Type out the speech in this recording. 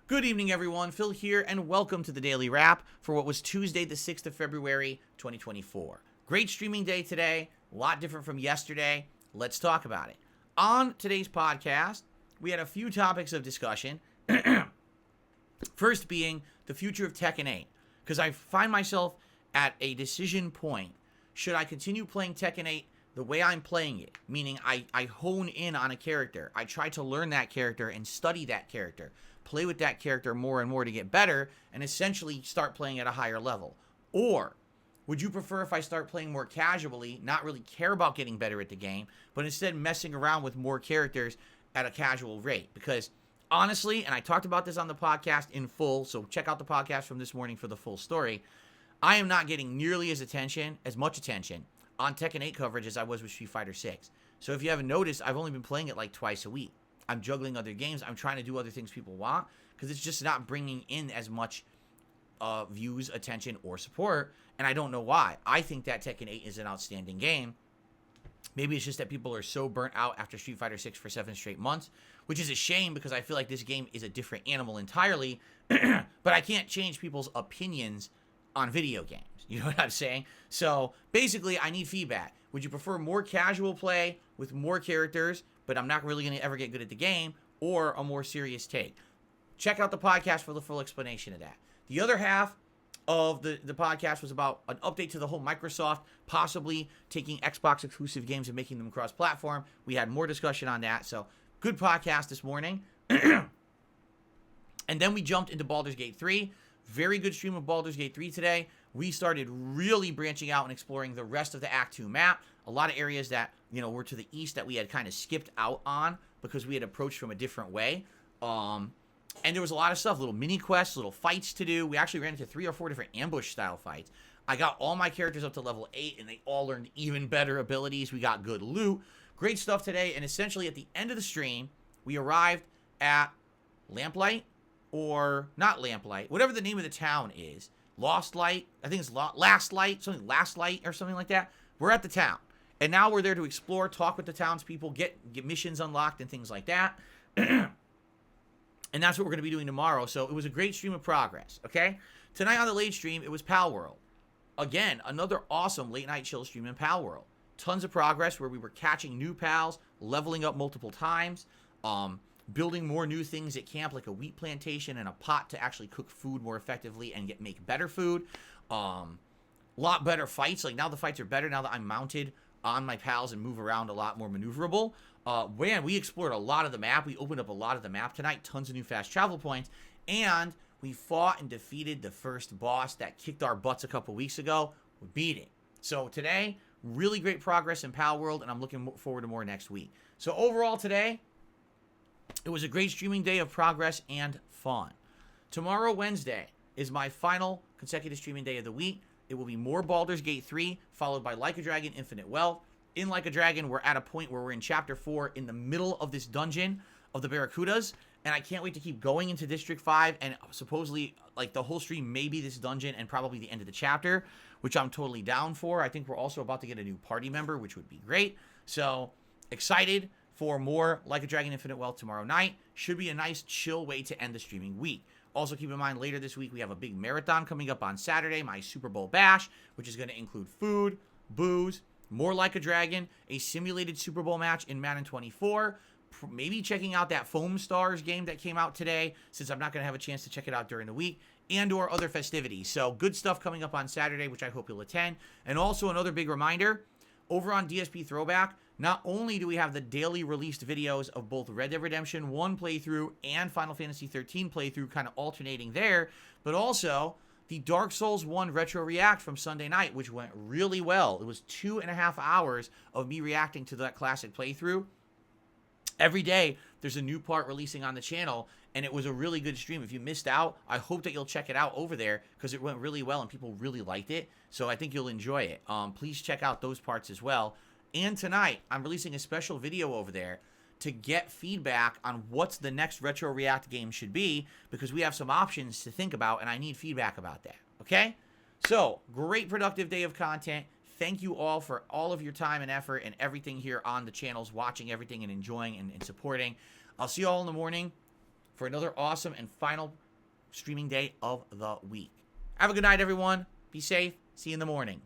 Good evening, everyone. Phil here, and welcome to the Daily Wrap for what was Tuesday, the 6th of February, 2024. Great streaming day today, a lot different from yesterday. Let's talk about it. On today's podcast, we had a few topics of discussion. First being the future of Tekken 8, because I find myself at a decision point. Should I continue playing Tekken 8 the way I'm playing it? Meaning I hone in on a character. I try to learn that character and study that character. Play with that character more and more to get better and essentially start playing at a higher level. Or would you prefer if I start playing more casually, not really care about getting better at the game, but instead messing around with more characters at a casual rate? Because honestly, and I talked about this on the podcast in full, so check out the podcast from this morning for the full story, I am not getting nearly as much attention on Tekken 8 coverage as I was with Street Fighter 6. So if you haven't noticed, I've only been playing it like twice a week. I'm juggling other games. I'm trying to do other things people want because it's just not bringing in as much views, attention, or support, and I don't know why. I think that Tekken 8 is an outstanding game. Maybe it's just that people are so burnt out after Street Fighter 6 for 7 straight months, which is a shame because I feel like this game is a different animal entirely, but I can't change people's opinions on video games. You know what I'm saying? So basically, I need feedback. Would you prefer more casual play with more characters, but I'm not really going to ever get good at the game, or a more serious take? Check out the podcast for the full explanation of that. The other half of the podcast was about an update to the whole Microsoft possibly taking Xbox exclusive games and making them cross-platform. We had more discussion on that, so good podcast this morning. And then we jumped into Baldur's Gate 3. Very good stream of Baldur's Gate 3 today. We started really branching out and exploring the rest of the Act 2 map. A lot of areas that, were to the east that we had kind of skipped out on because we had approached from a different way. And there was a lot of stuff, little mini quests, little fights to do. We actually ran into 3 or 4 different ambush style fights. I got all my characters up to level 8, and they all learned even better abilities. We got good loot. Great stuff today. And essentially at the end of the stream, we arrived at Lamplight, or not Lamplight, whatever the name of the town is. Lost Light, I think it's Last Light, Last Light or something like that. We're at the town. And now we're there to explore, talk with the townspeople, get missions unlocked and things like that. And that's what we're going to be doing tomorrow. So it was a great stream of progress, okay? Tonight on the late stream, it was PalWorld. Again, another awesome late night chill stream in PalWorld. Tons of progress where we were catching new pals, leveling up multiple times, building more new things at camp, like a wheat plantation and a pot to actually cook food more effectively and make better food. Lot better fights. Like, now the fights are better now that I'm mounted on my pals and move around a lot more maneuverable. Man, we explored a lot of the map. We opened up a lot of the map tonight. Tons of new fast travel points. And we fought and defeated the first boss that kicked our butts a couple weeks ago. We beat it. So today, really great progress in PalWorld, and I'm looking forward to more next week. So overall today, it was a great streaming day of progress and fun. Tomorrow, Wednesday, is my final consecutive streaming day of the week. It will be more Baldur's Gate 3, followed by Like a Dragon Infinite Wealth. In Like a Dragon, we're at a point where we're in Chapter 4 in the middle of this dungeon of the Barracudas, and I can't wait to keep going into District 5, and supposedly, like, the whole stream may be this dungeon and probably the end of the chapter, which I'm totally down for. I think we're also about to get a new party member, which would be great. So, excited for more Like a Dragon Infinite Wealth tomorrow night. Should be a nice, chill way to end the streaming week. Also, keep in mind, later this week, we have a big marathon coming up on Saturday, my Super Bowl Bash, which is going to include food, booze, more Like a Dragon, a simulated Super Bowl match in Madden 24, maybe checking out that Foam Stars game that came out today, since I'm not going to have a chance to check it out during the week, and or other festivities. So, good stuff coming up on Saturday, which I hope you'll attend. And also, another big reminder, over on DSP Throwback, not only do we have the daily released videos of both Red Dead Redemption 1 playthrough and Final Fantasy 13 playthrough kind of alternating there, but also the Dark Souls 1 Retro React from Sunday night, which went really well. It was 2.5 hours of me reacting to that classic playthrough. Every day, there's a new part releasing on the channel, and it was a really good stream. If you missed out, I hope that you'll check it out over there because it went really well and people really liked it. So I think you'll enjoy it. Please check out those parts as well. And tonight, I'm releasing a special video over there to get feedback on what's the next Retro React game should be, because we have some options to think about, and I need feedback about that, okay? So, great productive day of content. Thank you all for all of your time and effort and everything here on the channels, watching everything and enjoying and supporting. I'll see you all in the morning for another awesome and final streaming day of the week. Have a good night, everyone. Be safe. See you in the morning.